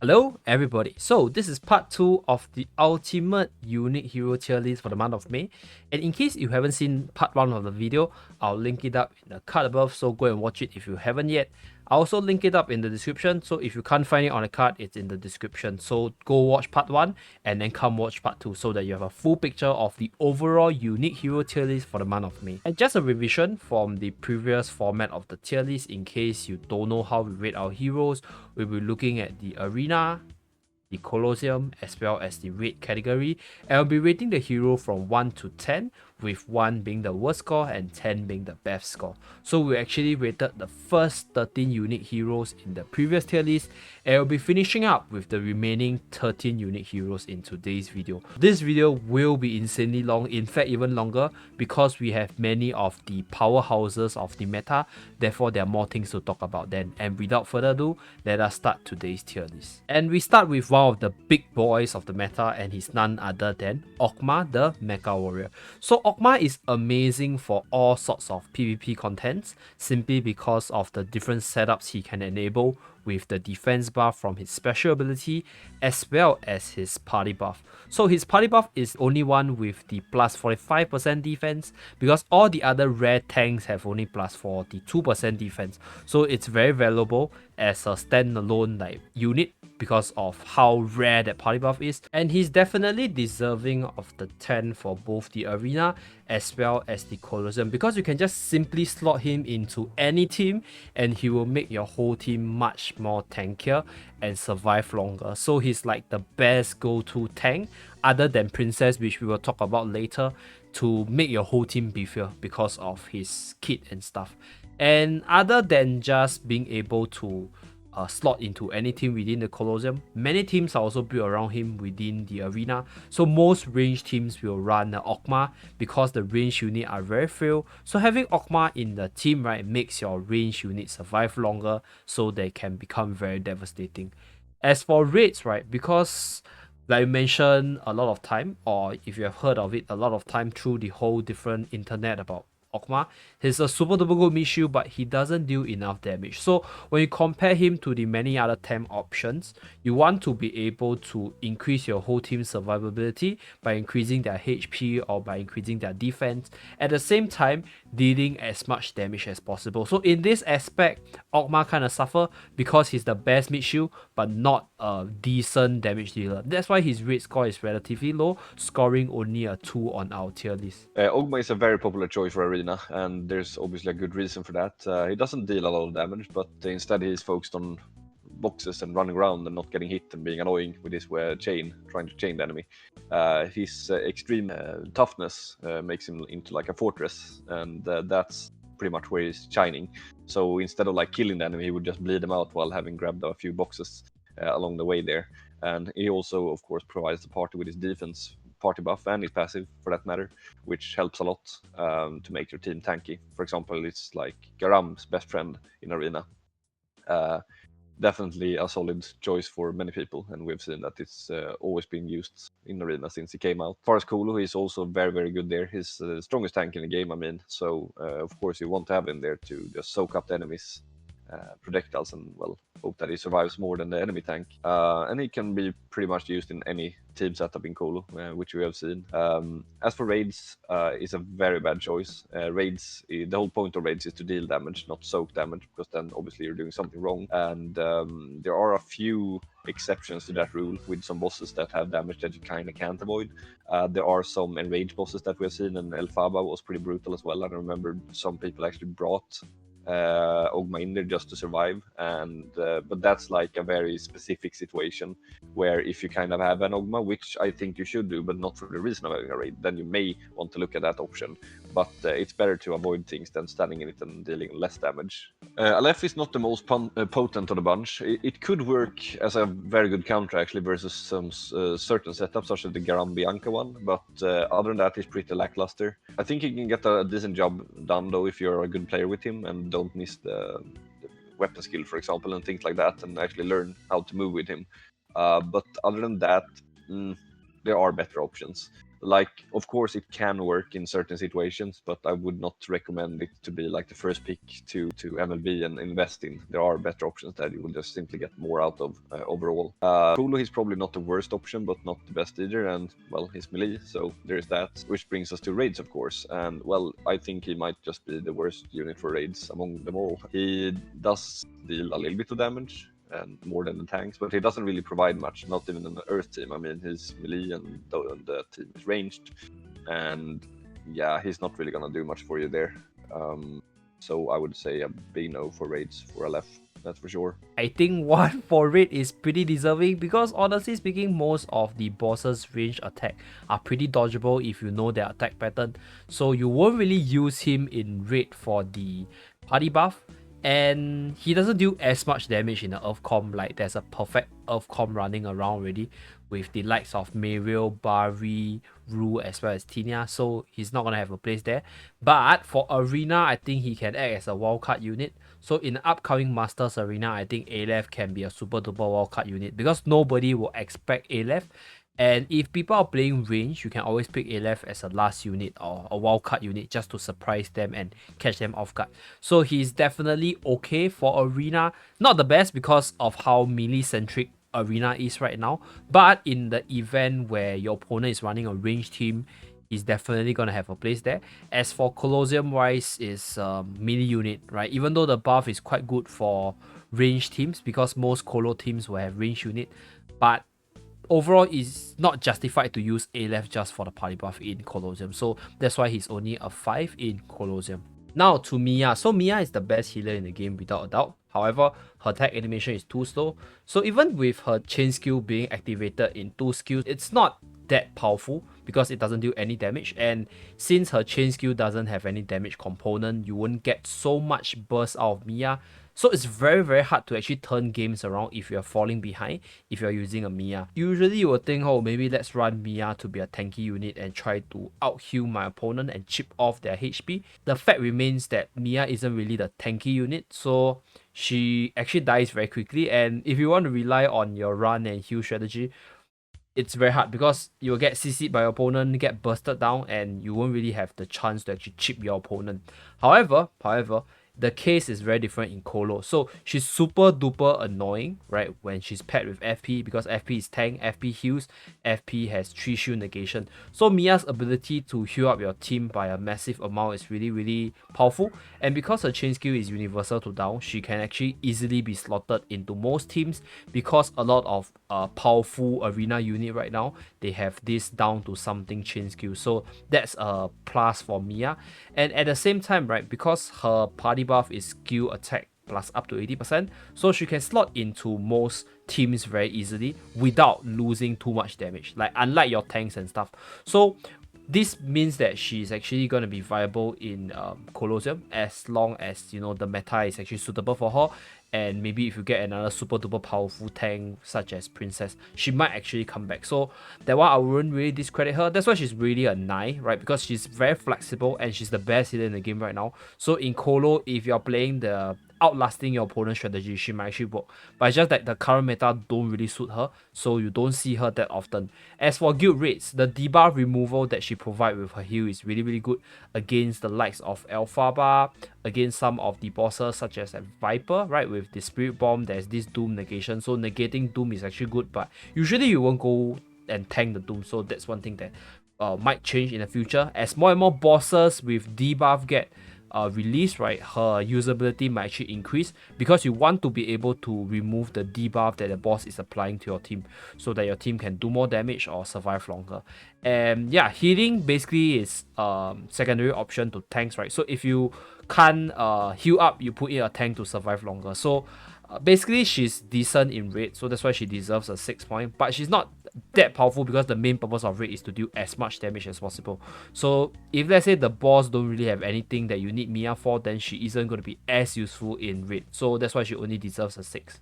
Hello everybody, so this is part 2 of the ultimate unique hero tier list for the month of May, and in case you haven't seen part 1 of the video, I'll link it up in the card above, so go and watch it if you haven't yet. I'll also link it up in the description, so if you can't find it on the card, it's in the description. So go watch part 1 and then come watch part 2 so that you have a full picture of the overall unique hero tier list for the month of May. And just a revision from the previous format of the tier list, in case you don't know how we rate our heroes, we'll be looking at the arena, the Colosseum, as well as the raid category, and I'll be rating the hero from 1 to 10, with 1 being the worst score and 10 being the best score. So we actually rated the first 13 unique heroes in the previous tier list, and I'll be finishing up with the remaining 13 unique heroes in today's video. This video will be insanely long, in fact even longer, because we have many of the powerhouses of the meta, therefore there are more things to talk about then. And without further ado, let us start today's tier list. And we start with one of the big boys of the meta, and he's none other than Oghma, the Mecha Warrior. So Oghma is amazing for all sorts of PvP contents, simply because of the different setups he can enable with the defense buff from his special ability as well as his party buff. So his party buff is only one with the plus 45% defense, because all the other rare tanks have only plus 42% defense. So it's very valuable as a standalone like unit because of how rare that party buff is, and he's definitely deserving of the 10 for both the arena as well as the Colosseum, because you can just simply slot him into any team and he will make your whole team much more tankier and survive longer. So he's like the best go-to tank other than Princess, which we will talk about later, to make your whole team beefier because of his kit and stuff. And other than just being able to slot into any team within the Colosseum, many teams are also built around him within the arena. So most range teams will run Oghma because the range unit are very frail. So having Oghma in the team, right, makes your range unit survive longer, so they can become very devastating. As for raids, right, because like I mentioned a lot of time, or if you have heard of it a lot of time through the whole different internet about Oghma, he's a super duper good mid shield, but he doesn't deal enough damage. So when you compare him to the many other temp options, you want to be able to increase your whole team's survivability by increasing their HP or by increasing their defense, at the same time dealing as much damage as possible. So in this aspect, Oghma kind of suffer because he's the best mid shield but not a decent damage dealer. That's why his raid score is relatively low, scoring only a 2 on our tier list. Oghma is a very popular choice for Arena, and there's obviously a good reason for that. He doesn't deal a lot of damage, but instead he's focused on boxes and running around and not getting hit and being annoying with his chain, trying to chain the enemy. His extreme toughness makes him into like a fortress, and that's pretty much where he's shining. So instead of like killing the enemy, he would just bleed them out while having grabbed a few boxes along the way there. And he also, of course, provides the party with his defense party buff and his passive, for that matter, which helps a lot to make your team tanky. For example, it's like Garam's best friend in Arena. Definitely a solid choice for many people, and we've seen that it's always been used in Arena since he came out. As far as Kulu, he's also very, very good there. He's the strongest tank in the game, I mean, so of course you want to have him there to just soak up the enemies' projectiles and, well, hope that he survives more than the enemy tank. And he can be pretty much used in any team setup in Kolo, which we have seen. As for raids, it's a very bad choice. Raids, the whole point of raids is to deal damage, not soak damage, because then obviously you're doing something wrong. And there are a few exceptions to that rule with some bosses that have damage that you kind of can't avoid. There are some enraged bosses that we have seen, and Elphaba was pretty brutal as well. I remember some people actually brought Oghma in there just to survive, and but that's like a very specific situation where if you kind of have an Oghma, which I think you should do, but not for the reason of having a raid, then you may want to look at that option. But it's better to avoid things than standing in it and dealing less damage. Alef is not the most potent of the bunch. It could work as a very good counter actually versus some certain setups, such as the Garam Bianca one, but other than that, he's pretty lackluster. I think he can get a decent job done though if you're a good player with him and don't miss the weapon skill, for example, and things like that, and actually learn how to move with him. But other than that, there are better options. like, of course, it can work in certain situations, but I would not recommend it to be like the first pick to MLB and invest in. There are better options that you will just simply get more out of overall. Kulu is probably not the worst option, but not the best either, and well, he's melee, so there's that. Which brings us to raids, of course, and well, I think he might just be the worst unit for raids among them all. He does deal a little bit of damage, and more than the tanks, but he doesn't really provide much, not even in the Earth team. I mean, his melee and the team is ranged, and yeah, he's not really gonna do much for you there. So I would say a big no for raids for Alef, that's for sure. I think 1 for raid is pretty deserving because honestly speaking, most of the boss's range attack are pretty dodgeable if you know their attack pattern. So you won't really use him in raid for the party buff. And he doesn't do as much damage in the Earth comp. Like there's a perfect Earth comp running around already with the likes of Mayreel, Bari, Rue, as well as Tinia. So he's not gonna have a place there. But for Arena, I think he can act as a wildcard unit. So in the upcoming Masters Arena, I think Alef can be a super duper wildcard unit because nobody will expect Alef. And if people are playing range, you can always pick Alef as a last unit or a wildcard unit just to surprise them and catch them off guard. So he's definitely okay for Arena. Not the best because of how melee-centric Arena is right now. But in the event where your opponent is running a range team, he's definitely going to have a place there. As for Colosseum-wise, is melee unit, right? Even though the buff is quite good for range teams because most Colo teams will have range unit. But overall, it's not justified to use Alef just for the party buff in Colosseum. So that's why he's only a 5 in Colosseum. Now to Miya. So Miya is the best healer in the game without a doubt. However, her attack animation is too slow. So even with her chain skill being activated in 2 skills, it's not that powerful because it doesn't do any damage. And since her chain skill doesn't have any damage component, you won't get so much burst out of Miya. So it's very, very hard to actually turn games around if you're falling behind, if you're using a Miya. Usually you would think, oh, maybe let's run Miya to be a tanky unit and try to out-heal my opponent and chip off their HP. The fact remains that Miya isn't really the tanky unit, so she actually dies very quickly. And if you want to rely on your run and heal strategy, it's very hard because you will get CC'd by your opponent, get bursted down, and you won't really have the chance to actually chip your opponent. However, the case is very different in Colo. So she's super duper annoying, right, when she's paired with FP because FP is tank, FP heals, FP has 3 shield negation. So Miya's ability to heal up your team by a massive amount is really, really powerful. And because her chain skill is universal to down, she can actually easily be slotted into most teams because a lot of powerful arena unit right now, they have this down to something chain skill. So that's a plus for Miya. And at the same time, right, because her party buff is skill attack plus up to 80%, so she can slot into most teams very easily without losing too much damage, like unlike your tanks and stuff. So this means that she's actually going to be viable in Colosseum as long as, you know, the meta is actually suitable for her. And maybe if you get another super duper powerful tank such as Princess, she might actually come back. So that one I wouldn't really discredit her. That's why she's really a 9, right? Because she's very flexible and she's the best healer in the game right now. So in Colo, if you're playing the outlasting your opponent's strategy, she might actually work. But it's just that the current meta don't really suit her, so you don't see her that often. As for guild raids, the debuff removal that she provides with her heal is really, really good against the likes of Alphaba, against some of the bosses such as Viper, right? With the Spirit Bomb, there's this Doom negation. So negating Doom is actually good, but usually you won't go and tank the Doom. So that's one thing that might change in the future. As more and more bosses with debuff get release, right, her usability might actually increase because you want to be able to remove the debuff that the boss is applying to your team so that your team can do more damage or survive longer. And yeah, healing basically is secondary option to tanks, right? So if you can't heal up, you put in a tank to survive longer. So basically she's decent in raid, so that's why she deserves a 6 point, but she's not that powerful because the main purpose of raid is to do as much damage as possible. So if let's say the boss don't really have anything that you need Miya for, then she isn't going to be as useful in raid, so that's why she only deserves a 6.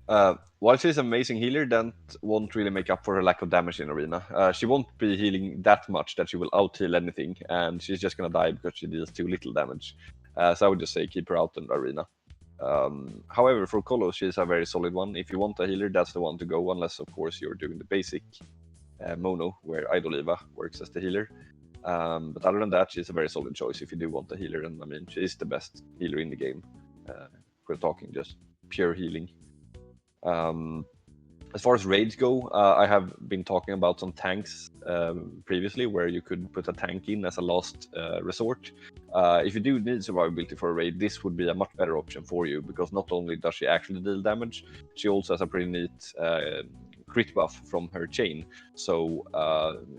While she's an amazing healer, that won't really make up for her lack of damage in arena. She won't be healing that much that she will out-heal anything, and she's just gonna die because she deals too little damage. So I would just say keep her out in the arena. However, for Colo, she's a very solid one. If you want a healer, that's the one to go, unless of course you're doing the basic mono, where Idoliva works as the healer. But other than that, she's a very solid choice if you do want a healer, and I mean, she is the best healer in the game. We're talking just pure healing. As far as raids go, I have been talking about some tanks previously, where you could put a tank in as a last resort. If you do need survivability for a raid, this would be a much better option for you, because not only does she actually deal damage, she also has a pretty neat crit buff from her chain. So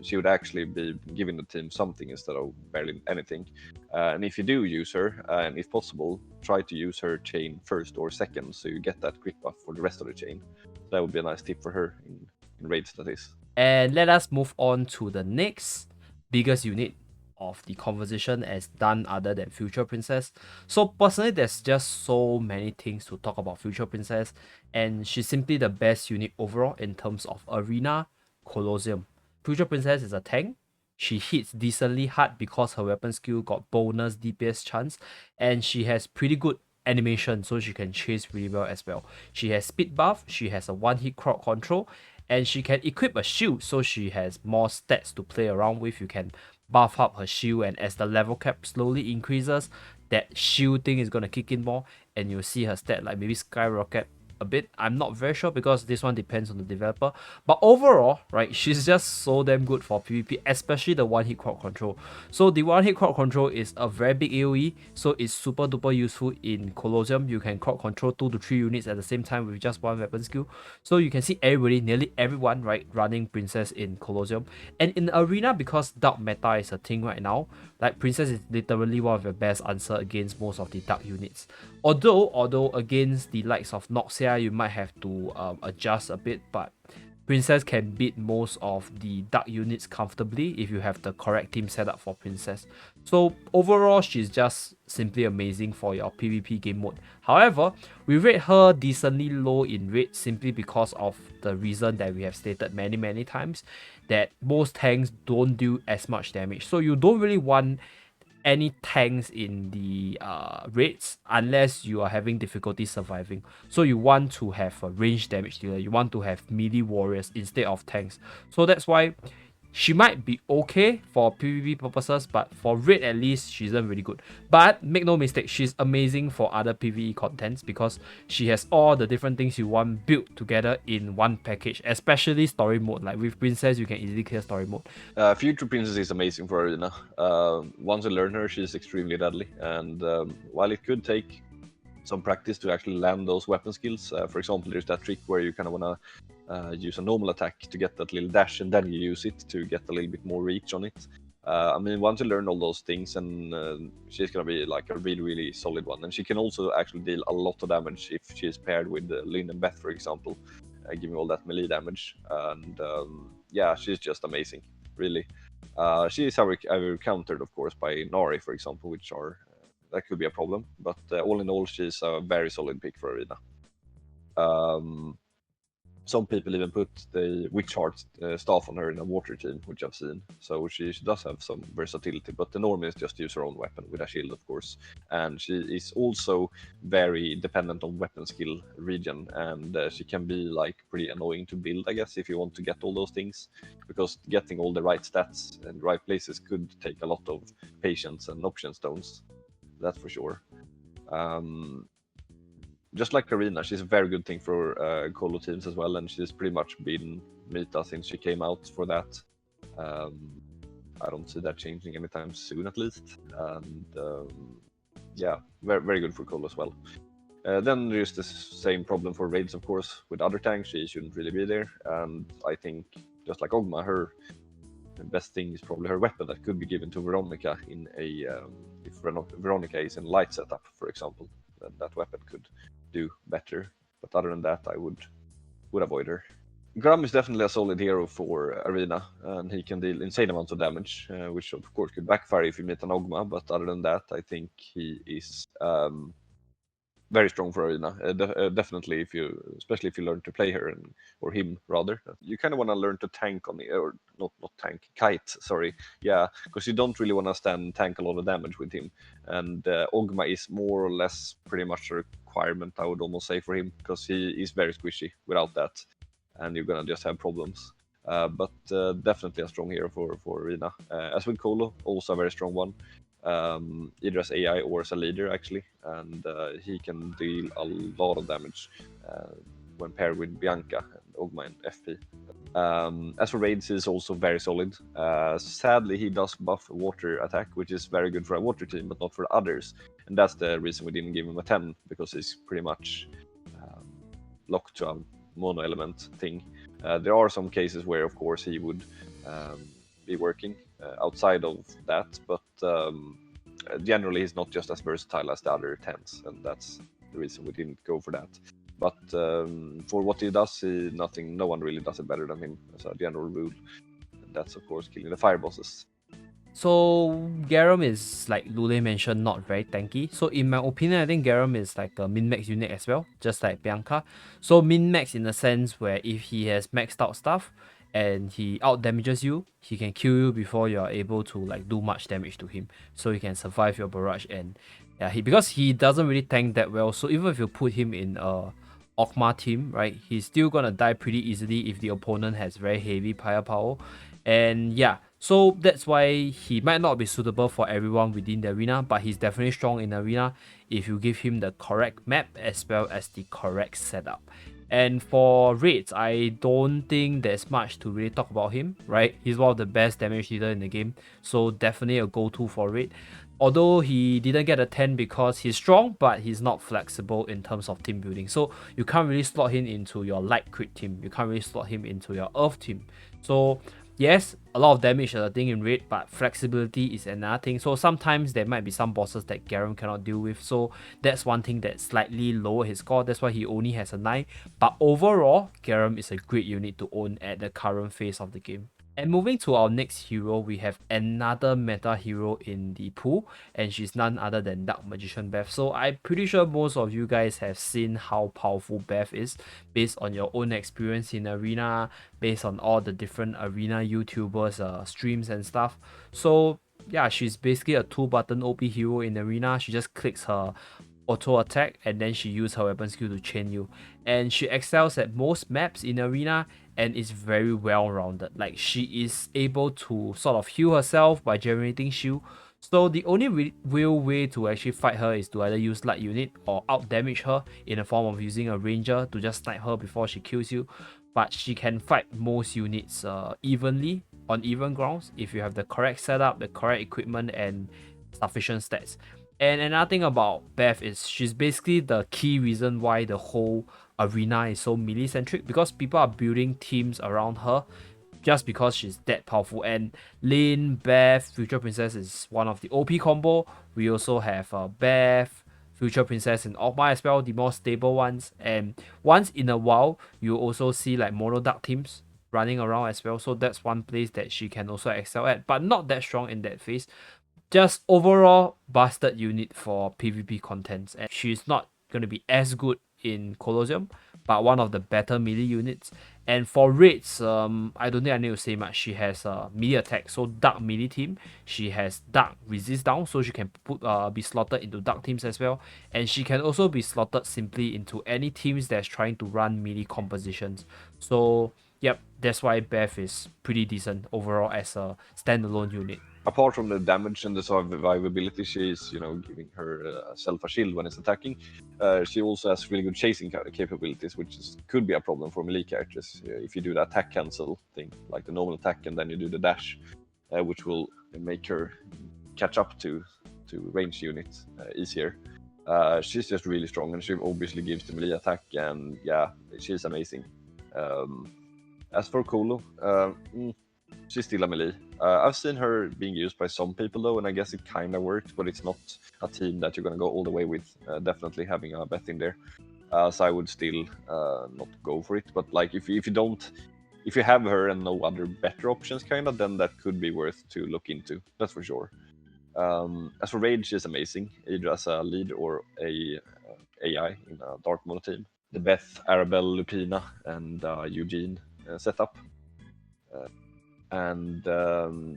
she would actually be giving the team something instead of barely anything. And if you do use her, and if possible, try to use her chain first or second, so you get that crit buff for the rest of the chain. That would be a nice tip for her in raids, that is. And let us move on to the next biggest unit of the conversation, as none other than Future Princess. So personally, there's just so many things to talk about Future Princess, and she's simply the best unit overall in terms of arena, Colosseum. Future Princess is a tank. She hits decently hard because her weapon skill got bonus DPS chance, and she has pretty good animation, so she can chase really well as well. She has speed buff, she has a one hit crowd control, and she can equip a shield, so she has more stats to play around with. You can buff up her shield, and as the level cap slowly increases, that shield thing is gonna kick in more, and you'll see her stat like maybe skyrocket a bit. I'm not very sure, because this one depends on the developer, but overall, right, she's just so damn good for PvP, especially the one hit crowd control. So the one hit crowd control is a very big AoE, so it's super duper useful in Colosseum. You can crowd control 2 to 3 units at the same time with just one weapon skill. So you can see everybody, nearly everyone, right, running Princess in Colosseum. And in the arena, because dark meta is a thing right now, like Princess is literally one of your best answer against most of the dark units. Although against the likes of Noxia, you might have to adjust a bit, but Princess can beat most of the dark units comfortably if you have the correct team set up for Princess. So overall, she's just simply amazing for your PvP game mode. However, we rate her decently low in rate simply because of the reason that we have stated many times, that most tanks don't do as much damage. So you don't really want any tanks in the raids unless you are having difficulty surviving. So you want to have a range damage dealer, you want to have melee warriors instead of tanks. So that's why she might be okay for PvP purposes, but for raid at least, she isn't really good. But make no mistake, she's amazing for other PvE contents, because she has all the different things you want built together in one package, especially story mode. Like with Princess, you can easily clear story mode. Future Princess is amazing for arena. Once you learn her, she's extremely deadly, and while it could take some practice to actually land those weapon skills, for example, there's that trick where you kind of want to use a normal attack to get that little dash, and then you use it to get a little bit more reach on it. I mean, once you learn all those things, and she's gonna be like a really solid one, and she can also actually deal a lot of damage if she is paired with Lynn and Beth, for example, giving all that melee damage. And yeah, she's just amazing, really. She is ever countered, of course, by Nari, for example, which are that could be a problem. But all in all, she's a very solid pick for arena. Some people even put the Witch Heart staff on her in a water team, which I've seen. So she does have some versatility, but the norm is just use her own weapon with a shield, of course. And she is also very dependent on weapon skill regen, and she can be like pretty annoying to build, I guess, if you want to get all those things, because getting all the right stats and right places could take a lot of patience and option stones. That's for sure. Just like Karina, she's a very good thing for Colo teams as well, and she's pretty much been meta since she came out for that. I don't see that changing anytime soon, at least. And yeah, very good for Colo as well. Then there's the same problem for raids, of course. With other tanks, she shouldn't really be there. And I think, just like Oghma, her best thing is probably her weapon that could be given to Veronica in a if Veronica is in light setup, for example. Then that weapon could do better. But other than that, I would avoid her. Garam is definitely a solid hero for arena, and he can deal insane amounts of damage, which of course could backfire if you meet an Oghma. But other than that, I think he is very strong for arena. Definitely, especially if you learn to play her, or him rather. You kind of want to learn to tank on it, or not tank, kite. Sorry, yeah, because you don't really want to stand tank a lot of damage with him. And Oghma is more or less pretty much a requirement, I would almost say, for him, because he is very squishy without that, and you're gonna just have problems. But definitely a strong hero for Arena. As with Kolo, also a very strong one. Either as AI or as a leader actually, and he can deal a lot of damage when paired with Bianca and Oghma and FP. As for raids, he's also very solid. Sadly, he does buff water attack, which is very good for a water team, but not for others. And that's the reason we didn't give him a 10, because he's pretty much locked to a mono element thing. There are some cases where, of course, he would be working outside of that, but generally he's not just as versatile as the other 10s, and that's the reason we didn't go for that. But for what he does, no one really does it better than him as a general rule. And that's, of course, killing the fire bosses. So Garam is, like Lulleh mentioned, not very tanky. So in my opinion, I think Garam is like a min-max unit as well, just like Bianca. So min-max in the sense where if he has maxed out stuff and he out damages you, he can kill you before you are able to like do much damage to him. So he can survive your barrage, and yeah, because he doesn't really tank that well. So even if you put him in a Oghma team, right, he's still gonna die pretty easily if the opponent has very heavy firepower. And yeah, so that's why he might not be suitable for everyone within the arena, but he's definitely strong in the arena if you give him the correct map as well as the correct setup. And for raids, I don't think there's much to really talk about him, right? He's one of the best damage dealer in the game, so definitely a go-to for raid. Although he didn't get a 10 because he's strong, but he's not flexible in terms of team building. So you can't really slot him into your light crit team. You can't really slot him into your earth team. So yes, a lot of damage is a thing in raid, but flexibility is another thing. So sometimes there might be some bosses that Garam cannot deal with. So that's one thing that slightly lower his score. That's why he only has a 9. But overall, Garam is a great unit to own at the current phase of the game. And moving to our next hero, we have another meta hero in the pool, and she's none other than Dark Magician Beth. So I'm pretty sure most of you guys have seen how powerful Beth is based on your own experience in Arena, based on all the different Arena YouTubers streams and stuff. So yeah, she's basically a 2-button OP hero in Arena. She just clicks her auto attack and then she uses her weapon skill to chain you, and she excels at most maps in Arena and is very well rounded. Like, she is able to sort of heal herself by generating shield. So the only real way to actually fight her is to either use light unit or out damage her in the form of using a ranger to just snipe her before she kills you. But she can fight most units evenly on even grounds if you have the correct setup, the correct equipment, and sufficient stats. And another thing about Beth is she's basically the key reason why the whole arena is so melee centric, because people are building teams around her just because she's that powerful. And Lynn, Beth, Future Princess is one of the OP combo. We also have Beth, Future Princess, and Oghma as well, the more stable ones. And once in a while, you also see like mono dark teams running around as well. So that's one place that she can also excel at, but not that strong in that phase. Just overall busted unit for PvP contents, and she's not going to be as good in Colosseum, but one of the better melee units. And for raids, I don't think I need to say much. She has melee attack, so dark melee team. She has dark resist down, so she can be slotted into dark teams as well. And she can also be slotted simply into any teams that's trying to run melee compositions. So yep, that's why Beth is pretty decent overall as a standalone unit. Apart from the damage and the survivability, she's giving herself a shield when it's attacking. She also has really good chasing capabilities, which could be a problem for melee characters if you do the attack cancel thing, like the normal attack, and then you do the dash, which will make her catch up to range units easier. She's just really strong, and she obviously gives the melee attack, and yeah, she's amazing. As for Kolo, she's still a melee. I've seen her being used by some people though, and I guess it kind of worked, but it's not a team that you're gonna go all the way with. Definitely having a Beth in there, so I would still not go for it. But like if you have her and no other better options, then that could be worth to look into. That's for sure. As for Rage, she's amazing, either as a lead or a AI in a Dark Mono team. The Beth, Arabelle, Lupina, and Eugene setup. And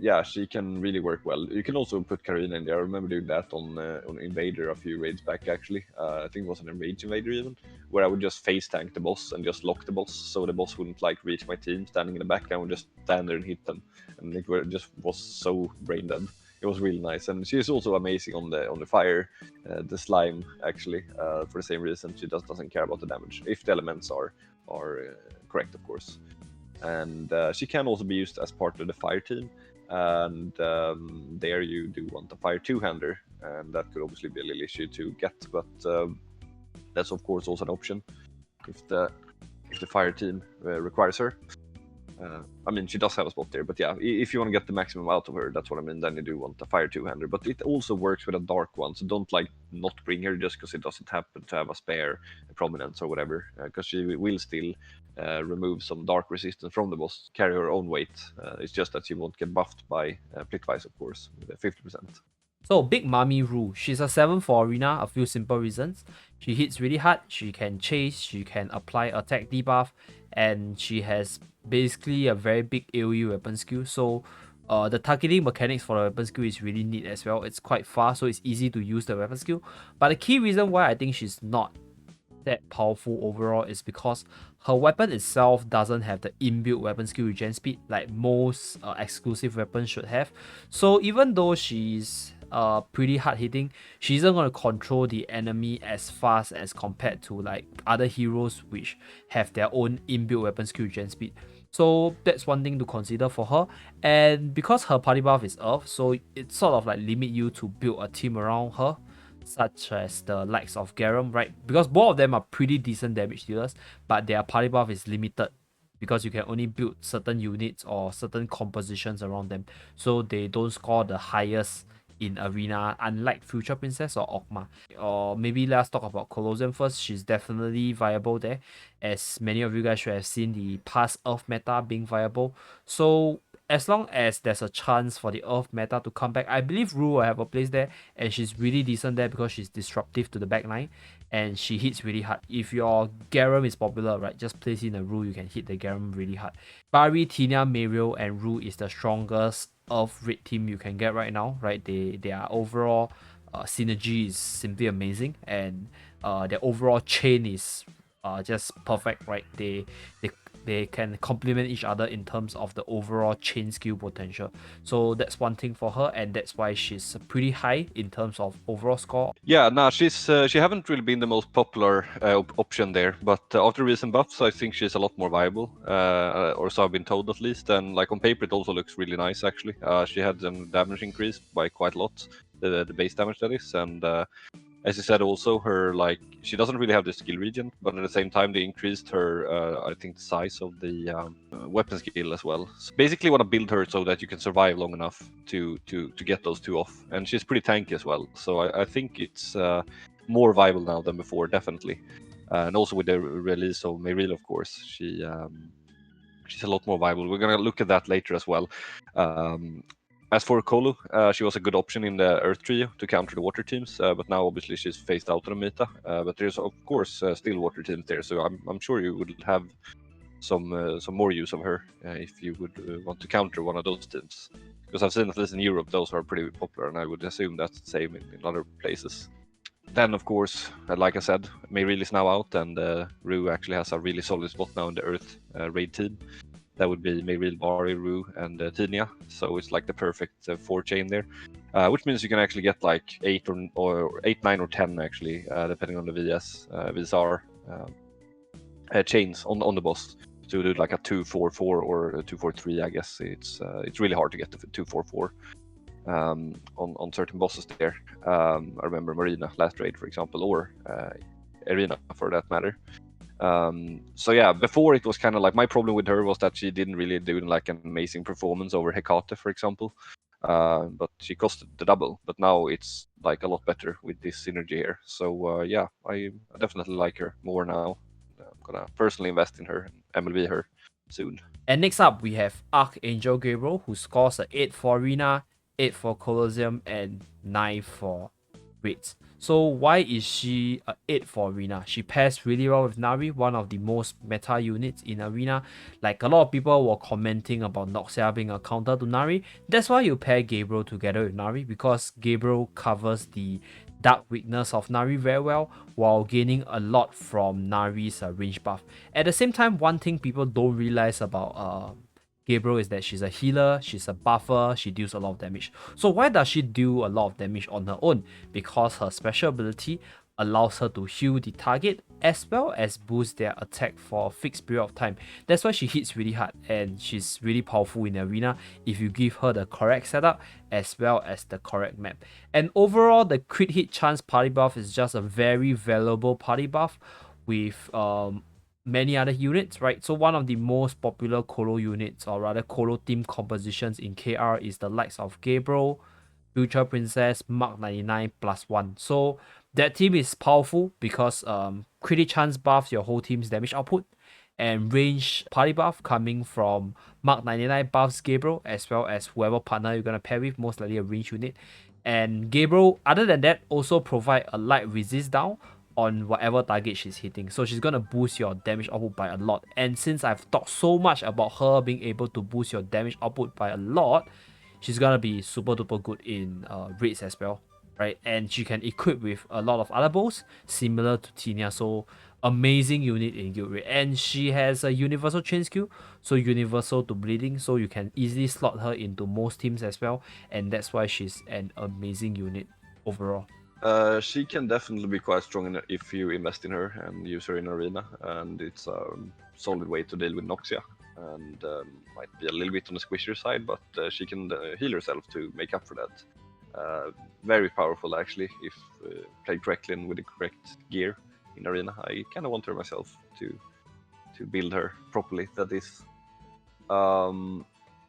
yeah, she can really work well. You can also put Karina in there. I remember doing that on Invader a few raids back actually. I think it was an Enrage Invader even, where I would just face tank the boss and just lock the boss, so the boss wouldn't like reach my team standing in the back. I would just stand there and hit them, and just was so brain dead. It was really nice, and she is also amazing on the fire, the slime actually, for the same reason. She just doesn't care about the damage if the elements are correct, of course. And she can also be used as part of the fire team, and there you do want a fire two-hander, and that could obviously be a little issue to get, but that's of course also an option if the fire team requires her. I mean, she does have a spot there, but yeah, if you want to get the maximum out of her, that's what I mean, then you do want a fire two-hander. But it also works with a dark one, so don't like not bring her just because it doesn't happen to have a spare prominence or whatever, because she will still remove some dark resistance from the boss, carry her own weight. It's just that she won't get buffed by Plitwise, of course, with 50%. So Big Mommy Rue, she's a 7 for Arena, a few simple reasons. She hits really hard, she can chase, she can apply attack debuff, and she has basically a very big AoE weapon skill. So the targeting mechanics for the weapon skill is really neat as well. It's quite fast, so it's easy to use the weapon skill. But the key reason why I think she's not that powerful overall is because her weapon itself doesn't have the inbuilt weapon skill regen speed like most exclusive weapons should have. So even though she's pretty hard hitting, she isn't going to control the enemy as fast as compared to like other heroes which have their own inbuilt weapon skill regen speed. So that's one thing to consider for her. And because her party buff is Earth, so it sort of like limit you to build a team around her, such as the likes of Garam, right? Because both of them are pretty decent damage dealers, but their party buff is limited because you can only build certain units or certain compositions around them, so they don't score the highest in arena, unlike Future Princess or Oghma. Or maybe let's talk about Colosseum first. She's definitely viable there, as many of you guys should have seen the past Earth meta being viable. So as long as there's a chance for the Earth meta to come back, I believe Rue will have a place there, and she's really decent there because she's disruptive to the backline and she hits really hard. If your Garam is popular, right, just place in a Rue, you can hit the Garam really hard. Bari, Tina, Mayreel, and Rue is the strongest Earth raid team you can get right now, right? Their overall synergy is simply amazing, and their overall chain is just perfect, right? They can complement each other in terms of the overall chain skill potential. So that's one thing for her, and that's why she's pretty high in terms of overall score. Yeah, no, she haven't really been the most popular option there, but after recent buffs, I think she's a lot more viable, or so I've been told at least. And like on paper, it also looks really nice actually. She had some damage increase by quite a lot, the base damage that is, and as you said, also her like she doesn't really have the skill regen, but at the same time they increased her I think the size of the weapon skill as well. So basically, want to build her so that you can survive long enough to get those two off, and she's pretty tanky as well. So I think it's more viable now than before, definitely. And also with the release of Mayreel, of course, she's a lot more viable. We're gonna look at that later as well. As for Kolu, she was a good option in the Earth trio to counter the water teams, but now obviously she's phased out of the meta. But there's of course still water teams there, so I'm sure you would have some more use of her if you would want to counter one of those teams. Because I've seen at least in Europe those are pretty popular, and I would assume that's the same in other places. Then of course, like I said, Mayreel is now out, and Rue actually has a really solid spot now in the Earth raid team. That would be Mayreel, Bari, Rue, and Tinia. So it's like the perfect 4-chain there, which means you can actually get like 8 or 8, 9, or 10 actually, depending on the VSR chains on the boss. So you do like a 2-4-4 or a 2-4-3. I guess it's really hard to get the 2-4-4 on certain bosses there. I remember Marina last raid, for example, or Arena for that matter. So yeah, before it was kind of like my problem with her was that she didn't really do like an amazing performance over Hecate, for example. But she costed the double. But now it's like a lot better with this synergy here. So yeah, I definitely like her more now. I'm gonna personally invest in her and MLB her soon. And next up, we have Archangel Gabriel, who scores a 8 for Arena, 8 for Colosseum, and 9 for rates. So why is she a 8 for Arena? She pairs really well with Nari, one of the most meta units in Arena. Like a lot of people were commenting about Noxia being a counter to Nari. That's why you pair Gabriel together with Nari, because Gabriel covers the dark weakness of Nari very well while gaining a lot from Nari's range buff. At the same time, one thing people don't realize about Gabriel is that she's a healer, she's a buffer, she deals a lot of damage. So why does she do a lot of damage on her own? Because her special ability allows her to heal the target as well as boost their attack for a fixed period of time. That's why she hits really hard and she's really powerful in the arena if you give her the correct setup as well as the correct map. And overall, the crit hit chance party buff is just a very valuable party buff with many other units, right? So one of the most popular Colo units, or rather Colo team compositions in KR, is the likes of Gabriel, Future Princess, Mark 99 plus 1. So that team is powerful because crit chance buffs your whole team's damage output, and range party buff coming from Mark 99 buffs Gabriel as well as whoever partner you're gonna pair with, most likely a range unit. And Gabriel, other than that, also provide a light resist down on whatever target she's hitting. So she's gonna boost your damage output by a lot. And since I've talked so much about her being able to boost your damage output by a lot, she's gonna be super duper good in raids as well, right? And she can equip with a lot of other bows similar to Tina. So amazing unit in guild raid. And she has a universal chain skill, so universal to bleeding, so you can easily slot her into most teams as well. And that's why she's an amazing unit overall. She can definitely be quite strong if you invest in her and use her in arena, and it's a solid way to deal with Noxia. And might be a little bit on the squishier side, but she can heal herself to make up for that. Very powerful, actually, if played correctly and with the correct gear in arena. I kind of want her myself to build her properly. That is.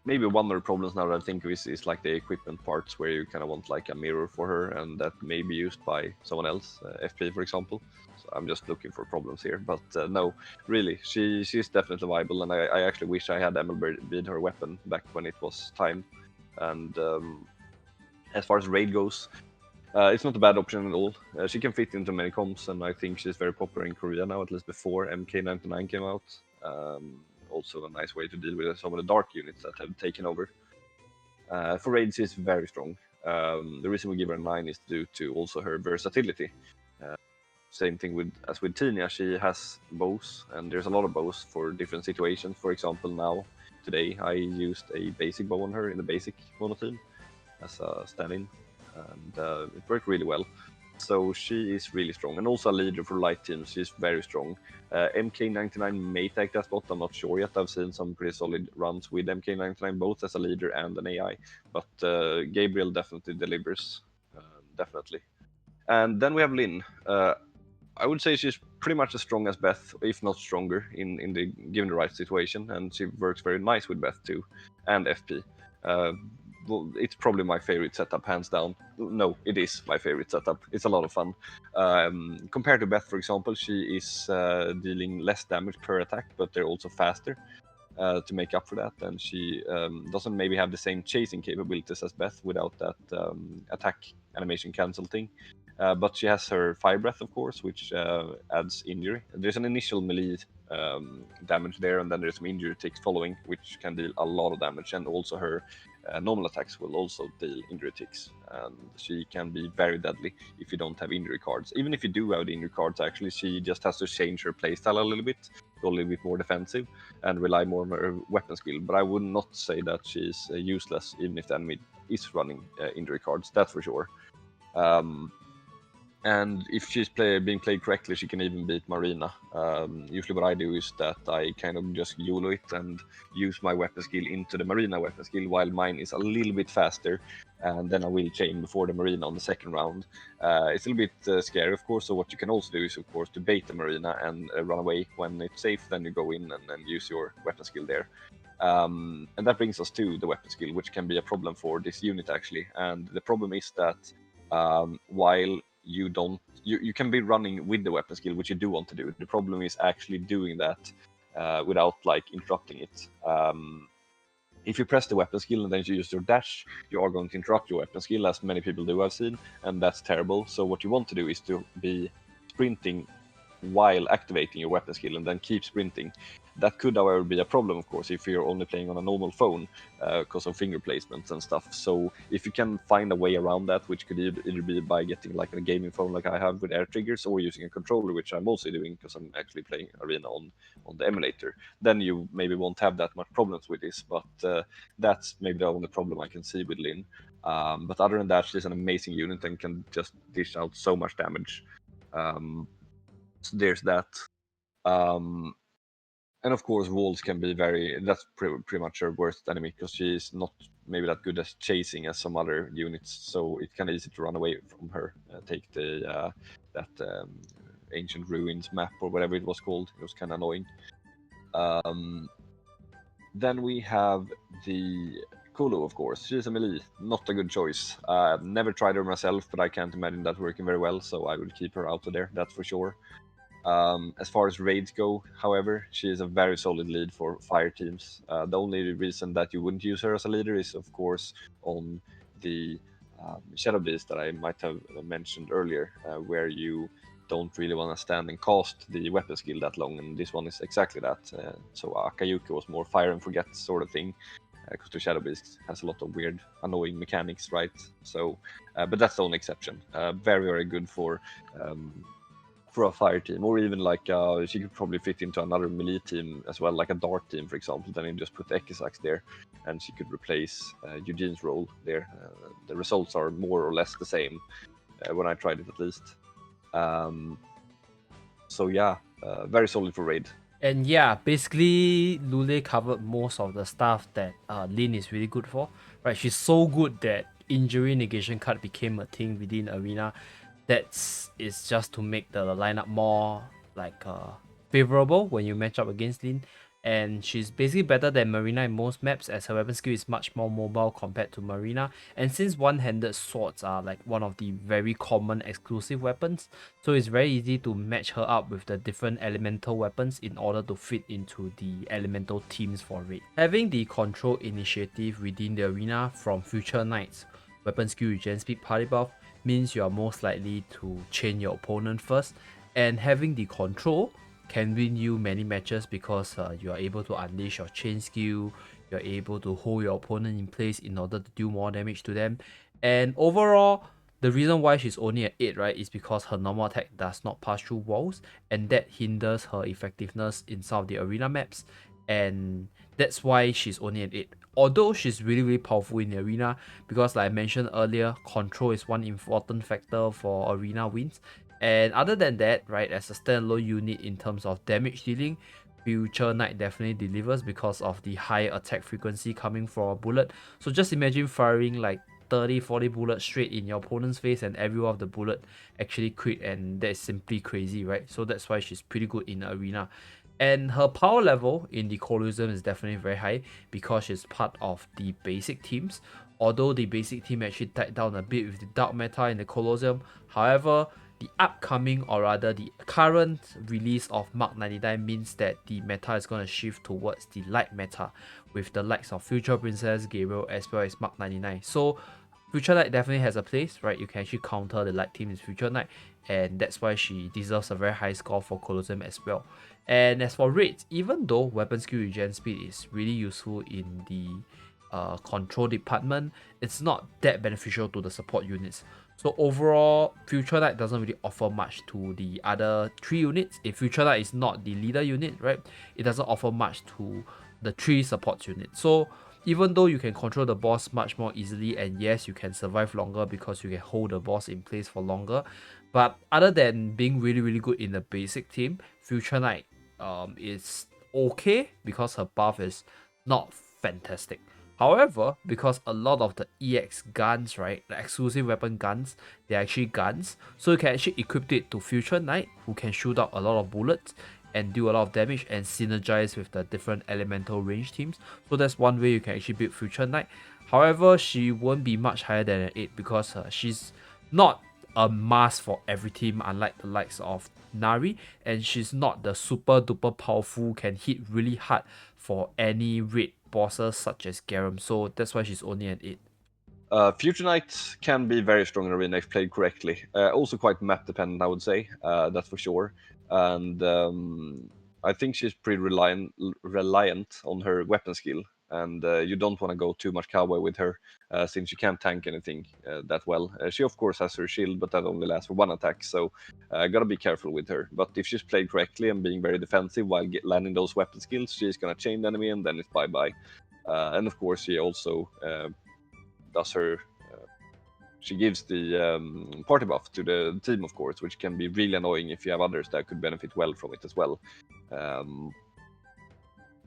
Maybe one of the problems now that I think of is like the equipment parts, where you kind of want like a mirror for her, and that may be used by someone else, FP for example. So I'm just looking for problems here, but no, really, she's definitely viable, and I actually wish I had ML beat her weapon back when it was time. And as far as raid goes, it's not a bad option at all. She can fit into many comps, and I think she's very popular in Korea now, at least before MK99 came out. Also a nice way to deal with some of the dark units that have taken over. For raids, she's very strong. The reason we give her a 9 is due to also her versatility. Same thing as with Tina, she has bows, and there's a lot of bows for different situations. For example, now, today, I used a basic bow on her in the basic mono team as a stand-in, and it worked really well. So she is really strong, and also a leader for light teams. She's very strong. MK99 may take that spot. I'm not sure yet. I've seen some pretty solid runs with MK99, both as a leader and an AI. But Gabriel definitely delivers, definitely. And then we have Lynn. I would say she's pretty much as strong as Beth, if not stronger, in the given the right situation, and she works very nice with Beth too, and FP. Well, it's probably my favorite setup, hands down. No, it is my favorite setup. It's a lot of fun. Compared to Beth, for example, she is dealing less damage per attack, but they're also faster to make up for that. And she doesn't maybe have the same chasing capabilities as Beth without that attack animation cancel thing. But she has her Fire Breath, of course, which adds injury. There's an initial melee damage there, and then there's some injury ticks following, which can deal a lot of damage. And also her normal attacks will also deal injury ticks, and she can be very deadly if you don't have injury cards. Even if you do have the injury cards, actually, she just has to change her playstyle a little bit, go a little bit more defensive, and rely more on her weapon skill. But I would not say that she's useless, even if the enemy is running injury cards, that's for sure. And if she's being played correctly, she can even beat Marina. Usually what I do is that I kind of just YOLO it and use my weapon skill into the Marina weapon skill, while mine is a little bit faster, and then I will chain before the Marina on the second round. It's a little bit scary, of course, so what you can also do is, of course, to bait the Marina and run away. When it's safe, then you go in and use your weapon skill there. And that brings us to the weapon skill, which can be a problem for this unit, actually. And the problem is that while you can be running with the weapon skill, which you do want to do. The problem is actually doing that without like interrupting it. if you press the weapon skill and then you use your dash, you are going to interrupt your weapon skill, as many people do, I've seen, and that's terrible. So what you want to do is to be sprinting while activating your weapon skill and then keep sprinting. That could, however, be a problem, of course, if you're only playing on a normal phone because of finger placements and stuff. So if you can find a way around that, which could either be by getting like a gaming phone like I have with air triggers, or using a controller, which I'm also doing because I'm actually playing Arena on the emulator, then you maybe won't have that much problems with this. But that's maybe the only problem I can see with Lynn. But other than that, she's an amazing unit and can just dish out so much damage. So there's that. And of course, walls can be that's pretty much her worst enemy, because she's not maybe that good at chasing as some other units. So it's kind of easy to run away from her. Take that ancient ruins map or whatever it was called. It was kind of annoying. Then we have the Kulu, of course. She's a melee, not a good choice. Never tried her myself, but I can't imagine that working very well, so I would keep her out of there, that's for sure. As far as raids go, however, she is a very solid lead for fire teams. The only reason that you wouldn't use her as a leader is, of course, on the Shadow Beast that I might have mentioned earlier, where you don't really want to stand and cast the weapon skill that long, and this one is exactly that. So Akayuki was more fire and forget sort of thing, because the Shadow Beast has a lot of weird, annoying mechanics, right? So, but that's the only exception. Very, very good for a fire team, or even like she could probably fit into another melee team as well, like a dart team, for example. Then you just put Ekisax there, and she could replace Eugene's role there. The results are more or less the same when I tried it, at least. So yeah, very solid for raid. And yeah, basically Lulleh covered most of the stuff that Lynn is really good for. Right, she's so good that injury negation card became a thing within Arena. It's just to make the lineup more like favorable when you match up against Lynn. And she's basically better than Marina in most maps, as her weapon skill is much more mobile compared to Marina. And since one-handed swords are like one of the very common exclusive weapons, so it's very easy to match her up with the different elemental weapons in order to fit into the elemental teams for raid. Having the control initiative within the arena from Future Knights, weapon skill regen speed party buff, means you are most likely to chain your opponent first, and having the control can win you many matches because you are able to unleash your chain skill, you're able to hold your opponent in place in order to do more damage to them. And overall, the reason why she's only at 8, right, is because her normal attack does not pass through walls, and that hinders her effectiveness in some of the arena maps, and that's why she's only at 8. Although she's really, really powerful in the arena, because like I mentioned earlier, control is one important factor for arena wins. And other than that, right, as a standalone unit in terms of damage dealing, Future Knight definitely delivers because of the high attack frequency coming from a bullet. So just imagine firing like 30-40 bullets straight in your opponent's face, and every one of the bullet actually crit, and that's simply crazy, right? So that's why she's pretty good in the arena. And her power level in the Colosseum is definitely very high because she's part of the basic teams. Although the basic team actually died down a bit with the dark meta in the Colosseum, however, the upcoming, or rather the current release of Mark 99 means that the meta is going to shift towards the light meta with the likes of Future Princess, Gabriel, as well as Mark 99. So Future Knight definitely has a place, right? You can actually counter the light team in Future Knight, and that's why she deserves a very high score for Colosseum as well. And as for raids, even though weapon skill regen speed is really useful in the control department, it's not that beneficial to the support units. So overall, Future Knight doesn't really offer much to the other 3 units. If Future Knight is not the leader unit, right, it doesn't offer much to the 3 support units. So even though you can control the boss much more easily, and yes, you can survive longer because you can hold the boss in place for longer, but other than being really, really good in the basic team, Future Knight is okay because her buff is not fantastic. However, because a lot of the EX guns, right, the exclusive weapon guns, they're actually guns, so you can actually equip it to Future Knight, who can shoot out a lot of bullets and do a lot of damage and synergize with the different elemental range teams. So that's one way you can actually build Future Knight. However, she won't be much higher than an 8 because she's not a must for every team, unlike the likes of Nari, and she's not the super duper powerful, can hit really hard for any raid bosses such as Garam, so that's why she's only at 8. Future Knight can be very strong in arena if played correctly. Also quite map dependent, I would say. That's for sure. And I think she's pretty reliant on her weapon skill. And you don't want to go too much cowboy with her, since you can't tank anything that well. She of course has her shield, but that only lasts for one attack, so gotta be careful with her. But if she's played correctly and being very defensive while landing those weapon skills, she's gonna chain the enemy and then it's bye bye. And of course, she also does her. She gives the party buff to the team, of course, which can be really annoying if you have others that could benefit well from it as well.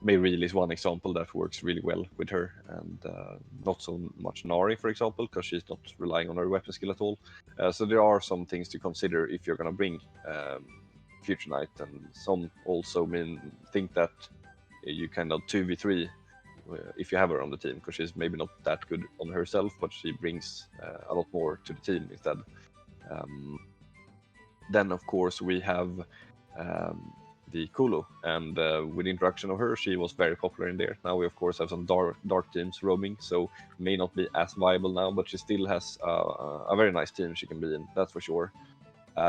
Mayreel is one example that works really well with her, and not so much Nari, for example, because she's not relying on her weapon skill at all. So there are some things to consider if you're going to bring Future Knight, and some also think that you kind of 2v3 if you have her on the team, because she's maybe not that good on herself, but she brings a lot more to the team instead. Then, of course, we have the Kulu, and with the introduction of her, she was very popular in there. Now we, of course, have some dark teams roaming, so may not be as viable now, but she still has a very nice team she can be in, that's for sure.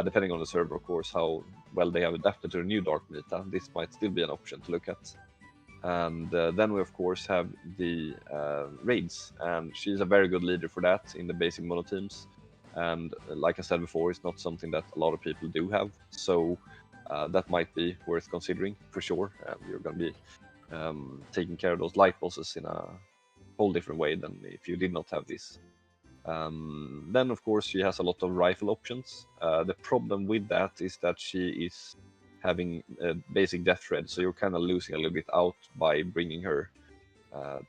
Depending on the server, of course, how well they have adapted to the new dark meta, this might still be an option to look at. And then we of course have the raids, and she's a very good leader for that in the basic mono teams. And like I said before, it's not something that a lot of people do have, so that might be worth considering for sure. You're going to be taking care of those light bosses in a whole different way than if you did not have this. Then of course she has a lot of rifle options. The problem with that is that she is having a basic death thread, so you're kind of losing a little bit out by bringing her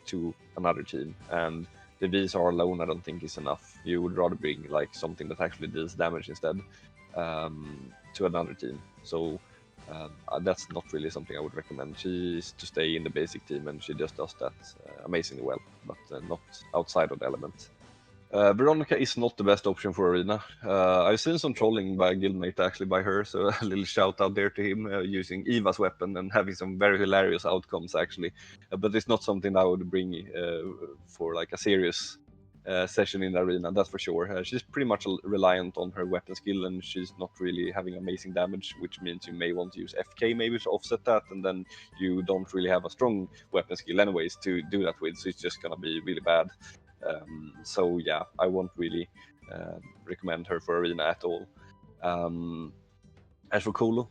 to another team. And the VSR alone I don't think is enough. You would rather bring like something that actually deals damage instead to another team. So that's not really something I would recommend. She's to stay in the basic team, and she just does that amazingly well, but not outside of the element. Veronica is not the best option for arena. I've seen some trolling by guildmate actually by her, so a little shout out there to him, using Eva's weapon and having some very hilarious outcomes actually. But it's not something I would bring for like a serious session in the arena, that's for sure. She's pretty much reliant on her weapon skill, and she's not really having amazing damage, which means you may want to use FK maybe to offset that, and then you don't really have a strong weapon skill anyways to do that with, so it's just gonna be really bad. So yeah, I won't really recommend her for arena at all. As for Kulu,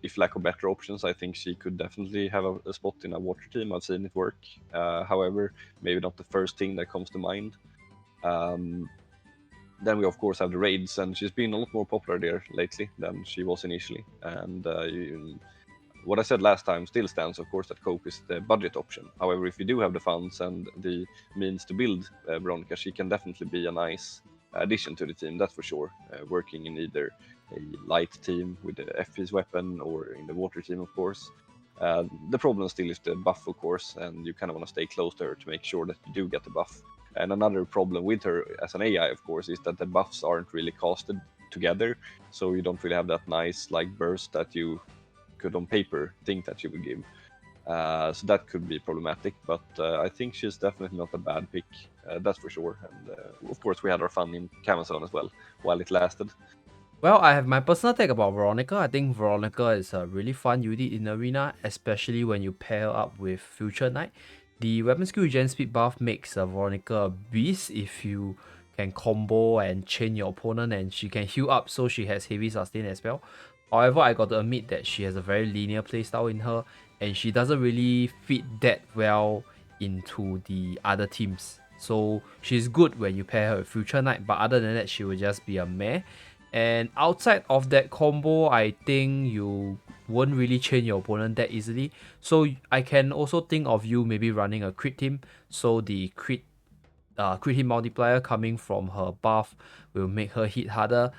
if lack of better options, I think she could definitely have a spot in a water team. I've seen it work. However, maybe not the first thing that comes to mind. Then we of course have the raids, and she's been a lot more popular there lately than she was initially. And what I said last time still stands, of course, that Cope is the budget option. However, if you do have the funds and the means to build Veronica, she can definitely be a nice addition to the team, that's for sure. Working in either a light team with the FP's weapon or in the water team, of course. The problem still is the buff, of course, and you kind of want to stay close to her to make sure that you do get the buff. And another problem with her as an AI, of course, is that the buffs aren't really casted together, so you don't really have that nice like burst that you could on paper think that she would give. So that could be problematic, but I think she's definitely not a bad pick, that's for sure. And of course we had our fun in Camazon as well while it lasted. Well, I have my personal take about Veronica. I think Veronica is a really fun unit in arena, especially when you pair her up with Future Knight. The weapon skill regen speed buff makes Veronica a beast if you can combo and chain your opponent, and she can heal up, so she has heavy sustain as well. However, I got to admit that she has a very linear playstyle in her, and she doesn't really fit that well into the other teams. So she's good when you pair her with Future Knight, but other than that, she will just be a meh. And outside of that combo, I think you won't really chain your opponent that easily. So I can also think of you maybe running a crit team. So the crit hit multiplier coming from her buff will make her hit harder.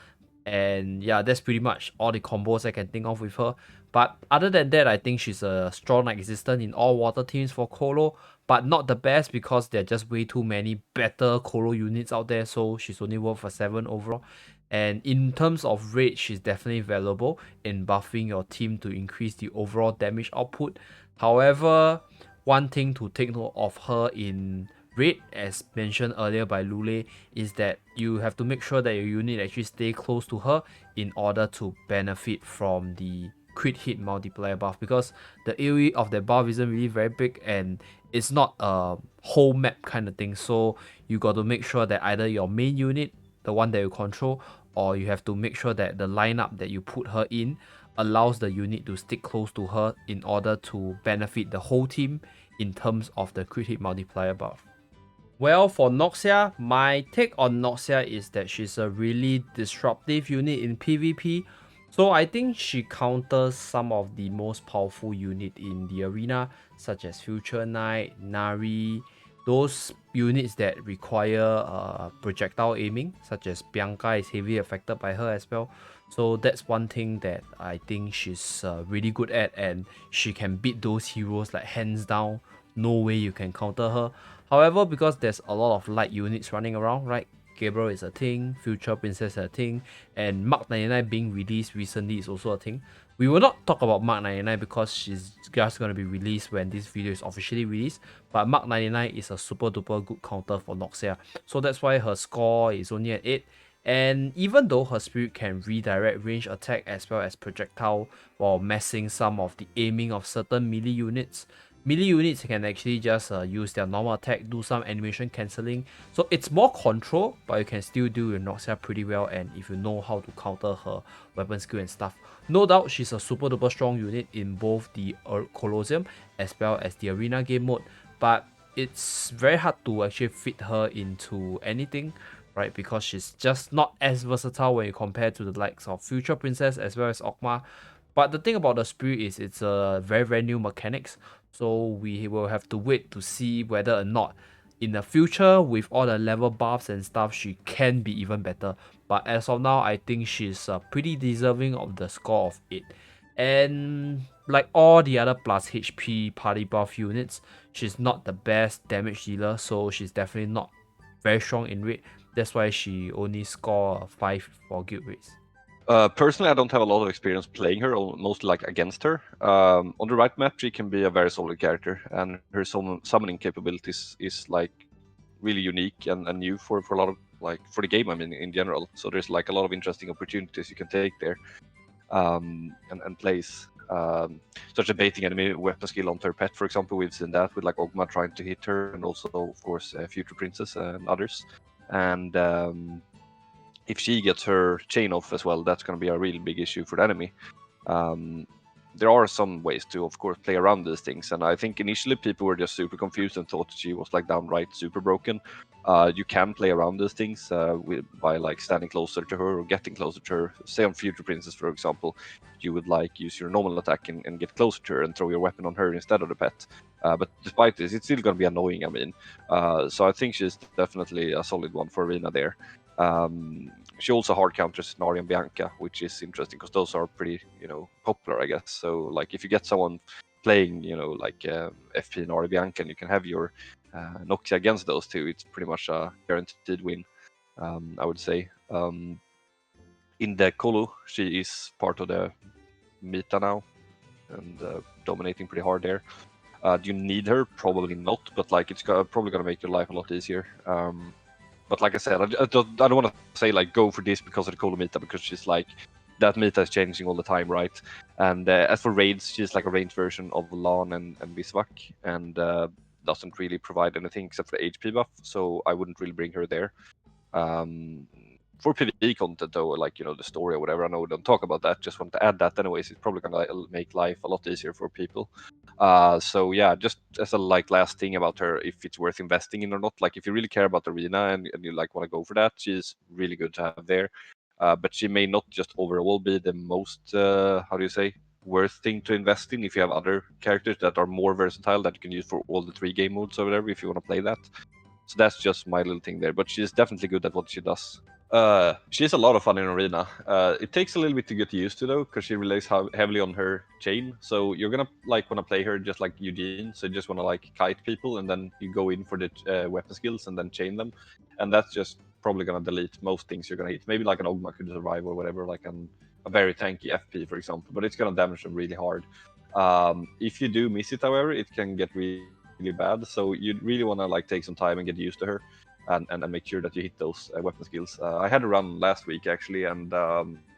And yeah, that's pretty much all the combos I can think of with her. But other than that, I think she's a strong existent in all water teams for Colo, but not the best because there are just way too many better Colo units out there, so she's only worth a 7 overall. And in terms of rate, she's definitely valuable in buffing your team to increase the overall damage output. However, one thing to take note of her in raid, as mentioned earlier by Lulleh, is that you have to make sure that your unit actually stay close to her in order to benefit from the crit hit multiplier buff, because the AoE of that buff isn't really very big and it's not a whole map kind of thing. So you got to make sure that either your main unit, the one that you control, or you have to make sure that the lineup that you put her in allows the unit to stick close to her in order to benefit the whole team in terms of the crit hit multiplier buff. Well, for Noxia, my take on Noxia is that she's a really disruptive unit in PvP. So I think she counters some of the most powerful unit in the arena, such as Future Knight, Nari, those units that require projectile aiming, such as Bianca is heavily affected by her as well. So that's one thing that I think she's really good at, and she can beat those heroes like hands down. No way you can counter her. However, because there's a lot of light units running around, right? Gabriel is a thing, Future Princess is a thing, and Mark 99 being released recently is also a thing. We will not talk about Mark 99 because she's just going to be released when this video is officially released, but Mark 99 is a super duper good counter for Noxia. So that's why her score is only at 8. And even though her spirit can redirect range attack as well as projectile while messing some of the aiming of certain melee units can actually just use their normal attack, do some animation cancelling. So it's more control, but you can still do with Noxia pretty well, and if you know how to counter her weapon skill and stuff. No doubt she's a super duper strong unit in both the Colosseum as well as the arena game mode, but it's very hard to actually fit her into anything, right? Because she's just not as versatile when you compare to the likes of Future Princess as well as Oghma. But the thing about the spirit is it's a very very new mechanics, so we will have to wait to see whether or not in the future with all the level buffs and stuff she can be even better. But as of now, I think she's pretty deserving of the score of 8. And like all the other plus HP party buff units, she's not the best damage dealer, so she's definitely not very strong in raid. That's why she only score 5 for guild raids. Personally, I don't have a lot of experience playing her, or mostly like against her. On the right map, she can be a very solid character, and her summoning capabilities is like really unique and new for a lot of like for the game. I mean, in general. So there's like a lot of interesting opportunities you can take there, and place. Such a baiting enemy weapon skill onto her pet, for example. We've seen that with like Oghma trying to hit her, and also of course Future Princess and others. And if she gets her chain off as well, that's going to be a really big issue for the enemy. There are some ways to, of course, play around these things, and I think initially people were just super confused and thought she was like downright super broken. You can play around these things by like standing closer to her or getting closer to her. Say on Future Princess, for example, you would like use your normal attack and get closer to her and throw your weapon on her instead of the pet. But despite this, it's still going to be annoying. I mean, so I think she's definitely a solid one for Arena there. She also hard counters Nari and Bianca, which is interesting because those are pretty, popular, I guess. So like if you get someone playing, like FP Nari Bianca, and you can have your Noxia against those two, it's pretty much a guaranteed win, I would say. In the Colo, she is part of the meta now and dominating pretty hard there. Do you need her? Probably not, but like it's probably gonna make your life a lot easier. But like I said, I don't want to say like go for this because of the Colo meta, because she's like that meta is changing all the time, right? And as for raids, she's like a ranged version of Lan and Visvak, and doesn't really provide anything except for the HP buff, so I wouldn't really bring her there. For PvE content though, like the story or whatever, I know we don't talk about that. Just want to add that anyways. It's probably gonna make life a lot easier for people. So yeah, just as a like last thing about her, if it's worth investing in or not. Like if you really care about the arena and you like want to go for that, she's really good to have there. But she may not just overall be the most how do you say, worth thing to invest in if you have other characters that are more versatile that you can use for all the 3 game modes or whatever if you want to play that. So that's just my little thing there. But she's definitely good at what she does. She's a lot of fun in arena. It takes a little bit to get used to though, because she relies heavily on her chain. So you're gonna like want to play her just like Eugene. So you just want to like kite people, and then you go in for the weapon skills and then chain them, and that's just probably gonna delete most things you're gonna hit. Maybe like an Oghma could survive or whatever, like a very tanky FP for example, but it's gonna damage them really hard. If you do miss it, however, it can get really bad. So you really want to like take some time and get used to her, and make sure that you hit those weapon skills. I had a run last week actually, and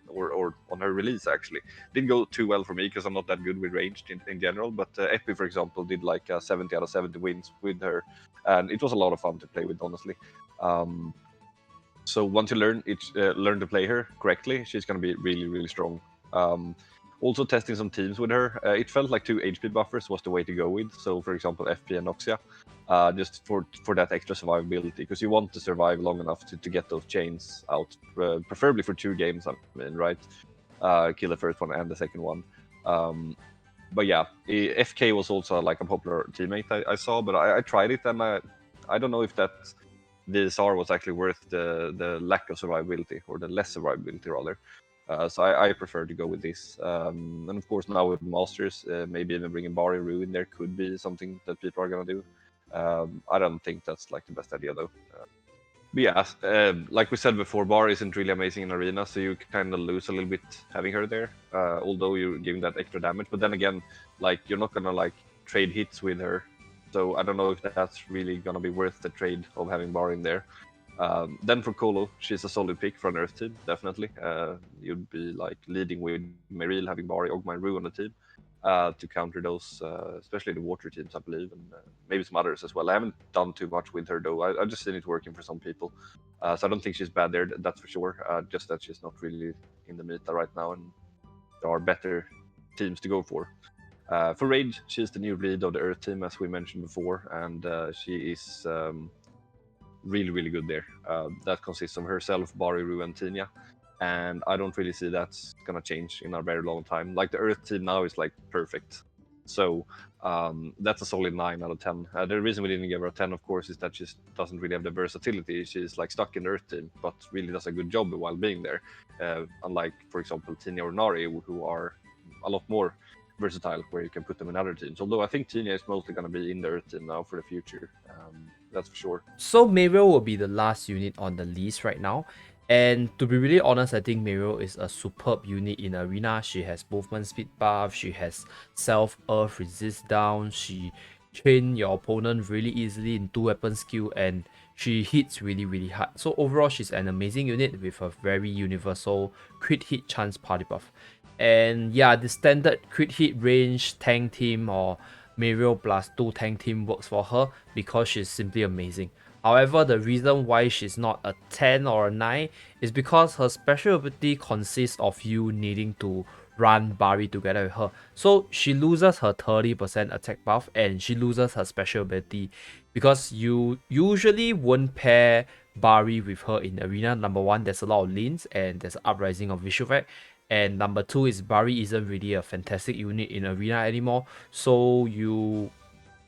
or on her release actually. Didn't go too well for me because I'm not that good with ranged in general. But Epi, for example, did like 70 out of 70 wins with her, and it was a lot of fun to play with, honestly. Um, so once you learn to play her correctly, she's gonna be really really strong. Um, Also testing some teams with her, it felt like 2 HP buffers was the way to go with. So for example, FP and Noxia, just for that extra survivability, because you want to survive long enough to get those chains out, preferably for 2 games. I mean, right? Kill the first one and the second one. But yeah, FK was also like a popular teammate I saw, but I tried it, and I don't know if that VSR was actually worth the lack of survivability, or the less survivability rather. So I prefer to go with this. And of course now with Masters, maybe even bringing Bari Rue in there could be something that people are gonna do. I don't think that's like the best idea though. But yeah, like we said before, Bar isn't really amazing in Arena, so you kind of lose a little bit having her there, although you're giving that extra damage. But then again, like you're not gonna like trade hits with her, so I don't know if that's really gonna be worth the trade of having Bar in there. Then for Colo, she's a solid pick for an Earth team, definitely. You'd be like leading with Mayreel, having Bari, Oghma, and Rue on the team to counter those, especially the water teams, I believe, and maybe some others as well. I haven't done too much with her though. I've just seen it working for some people, so I don't think she's bad there. That's for sure. Just that she's not really in the meta right now, and there are better teams to go for. For Rage, she's the new lead of the Earth team, as we mentioned before, and she is really, really good there. That consists of herself, Bari, Rue, and Tinia. And I don't really see that's gonna change in a very long time. Like the Earth team now is like perfect. So that's a solid 9 out of 10. The reason we didn't give her a 10, of course, is that she doesn't really have the versatility. She's like stuck in the Earth team, but really does a good job while being there. Unlike, for example, Tinia or Nari, who are a lot more versatile, where you can put them in other teams. Although I think Tinia is mostly going to be in the Earth team now for the future. That's for sure. So Mayreel will be the last unit on the list right now. And to be really honest, I think Mayreel is a superb unit in Arena. She has movement speed buff, she has self-earth resist down, she chain your opponent really easily in 2-weapon skill, and she hits really really hard. So overall, she's an amazing unit with a very universal crit hit chance party buff. And yeah, the standard crit hit range tank team or Mayreel plus 2 tank team works for her because she's simply amazing. However, the reason why she's not a 10 or a 9 is because her special ability consists of you needing to run Bari together with her. So she loses her 30% attack buff and she loses her special ability because you usually won't pair Bari with her in Arena. Number 1, there's a lot of Lynn's and there's an uprising of Visual Effect. And number 2 is Bari isn't really a fantastic unit in Arena anymore. So you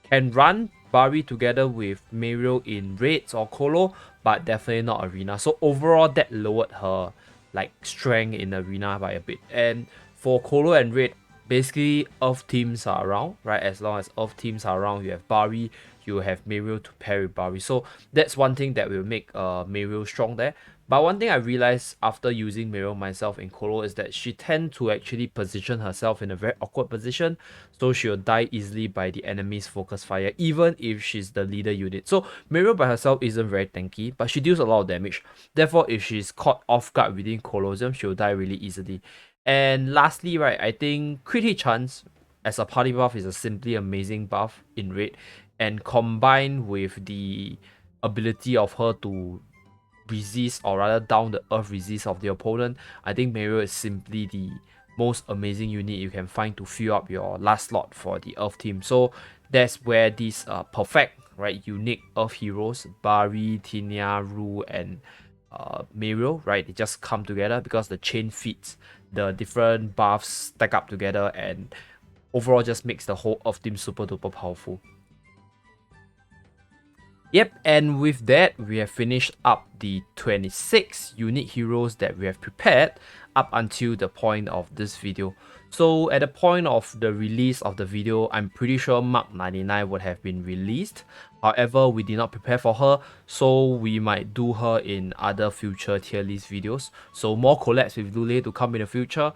can run Bari together with Mayreel in raids or colo, but definitely not Arena. So overall, that lowered her like strength in Arena by a bit. And for colo and raid, basically Earth teams are around, right? As long as Earth teams are around, you have Bari, you have Mayreel to pair with Bari. So that's one thing that will make Mayreel strong there. But one thing I realized after using Mayreel myself in Colo is that she tends to actually position herself in a very awkward position, so she'll die easily by the enemy's focus fire, even if she's the leader unit. So Mayreel by herself isn't very tanky, but she deals a lot of damage. Therefore, if she's caught off guard within Colosseum, she'll die really easily. And lastly, right, I think crit hit chance as a party buff is a simply amazing buff in raid, and combined with the ability of her to resist, or rather down the earth resist of the opponent, I think Mayreel is simply the most amazing unit you can find to fill up your last slot for the earth team. So that's where these perfect, right, unique earth heroes, Bari, Tinia, Rue, and Mayreel, right, they just come together because the chain fits, the different buffs stack up together, and overall just makes the whole earth team super duper powerful. Yep, and with that, we have finished up the 26 unique heroes that we have prepared up until the point of this video. So at the point of the release of the video, I'm pretty sure Mark 99 would have been released. However, we did not prepare for her, so we might do her in other future tier list videos. So more collabs with Lulleh to come in the future.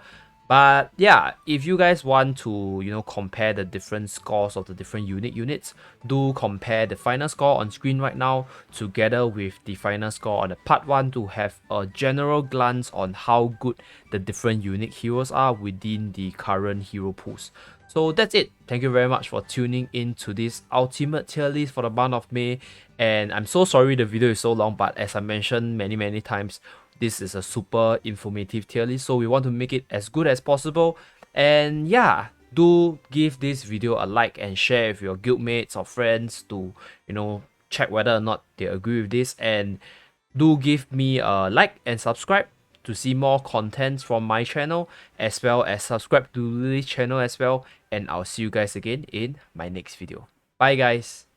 But yeah, if you guys want to, compare the different scores of the different unique units, do compare the final score on screen right now together with the final score on the part 1 to have a general glance on how good the different unique heroes are within the current hero pools. So that's it. Thank you very much for tuning in to this ultimate tier list for the month of May. And I'm so sorry the video is so long, but as I mentioned many times, this is a super informative tier list, so we want to make it as good as possible. And yeah, do give this video a like and share with your guildmates or friends to, check whether or not they agree with this. And do give me a like and subscribe to see more content from my channel, as well as subscribe to Lulleh's channel as well. And I'll see you guys again in my next video. Bye guys.